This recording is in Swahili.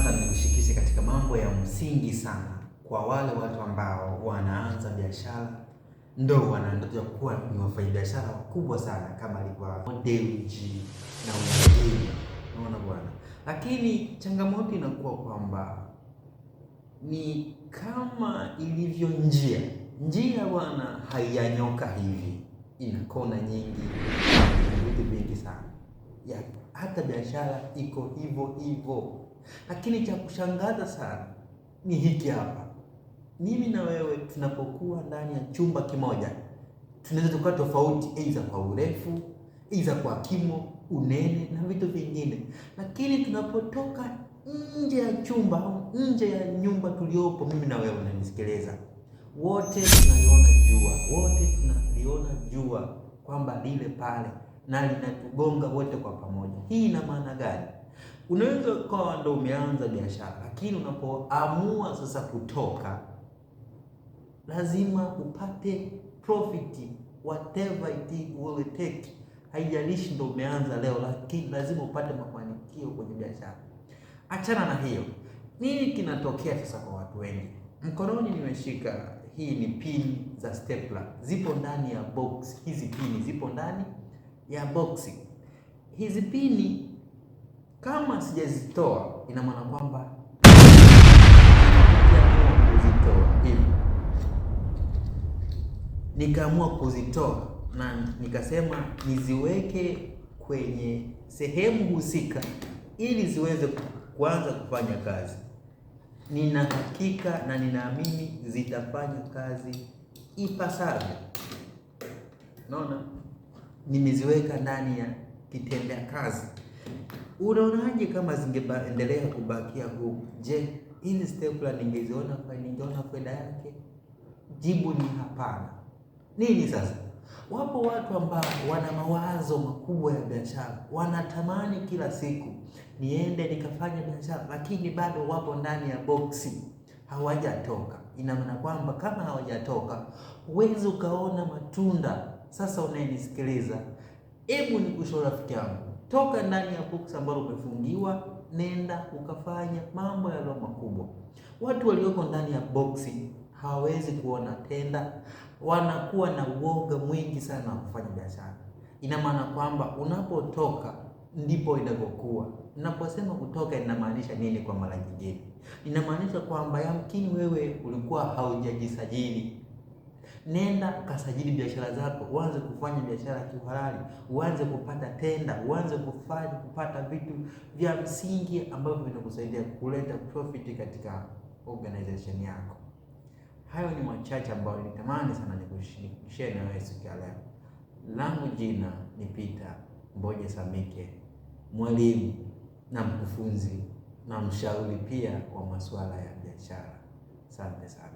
sasa nikushikishe katika mambo ya msingi sana kwa wale watu ambao wanaanza biashara, ndo wana ndoto ya kuwa ni wafanyabiashara wakubwa sana kama alikuwa Dewji na wengine. Unaona bwana, lakini changamoto inakuwa kwamba ni kama ilivyo njia bwana, haijanyoka hivi, ina kona nyingi, vitu vingi sana ya, hata biashara iko hivyo hivyo. Lakini cha kushangaza sana ni hiki hapa, mimi na wewe tunapokuwa ndani ya chumba kimoja tunaweza tukawa tofauti, aidha kwa urefu, aidha kwa kimo, unene na vitu vingine, lakini tunapotoka nje ya chumba au nje ya nyumba tuliopo, mimi na wewe unanisikiliza, wote tunaliona jua kwamba lile pale na linatugonga wote kwa pamoja. Hii ina maana gani? Unaweza ukawa ndo umeanza biashara, lakini unapoamua sasa kutoka, lazima upate profit whatever it will take. Haijalishi ndo umeanza leo, lakini lazima upate mafanikio kwenye biashara. Achana na hiyo, nini kinatokea sasa kwa watu wengi? Mkononi nimeshika, hii ni pin za stapler, zipo ndani ya box. Hizi pini zipo ndani ya box. Hizi pini kama sijazitoa, ina maana kwamba nikaamua kuzitoa na nikasema niziweke kwenye sehemu husika ili ziweze kuanza kufanya kazi. Nina hakika na ninaamini zitafanya kazi ipasavyo. Unaona, nimeziweka ndani ya kitendea kazi. Unaonaje kama zingeendelea kubakia huku? Je, hizi stapler ningeona faida yake? Jibu ni hapana. Nini sasa? Wapo watu ambao wana mawazo makubwa ya biashara, wanatamani kila siku niende nikafanya biashara, lakini bado wapo ndani ya boksi, hawajatoka. Ina maana kwamba kama hawajatoka, huwezi ukaona matunda. Sasa unayenisikiliza, hebu nikushauri rafiki yangu, toka ndani ya boksi ambalo umefungiwa, nenda ukafanya mambo yaliyo makubwa. Watu walioko ndani ya boksi hawawezi kuona tenda, wanakuwa na uoga mwingi sana wa kufanya biashara. Ina maana kwamba unapotoka ndipo inapokuwa. Ninaposema kutoka inamaanisha nini kwa mara nyingine? Inamaanisha kwamba yamkini wewe ulikuwa haujajisajili. Nenda kasajili biashara zako, uanze kufanya biashara kihalali, uanze kupata tenda, uanze kupata vitu vya msingi ambavyo vinakusaidia kuleta profit katika organization yako. Hayo ni machache ambayo nilitamani sana nikushare na wewe siku ya leo. Langu jina ni Peter Mboje Samike, mwalimu na mkufunzi na mshauri pia wa masuala ya biashara. Asante sana.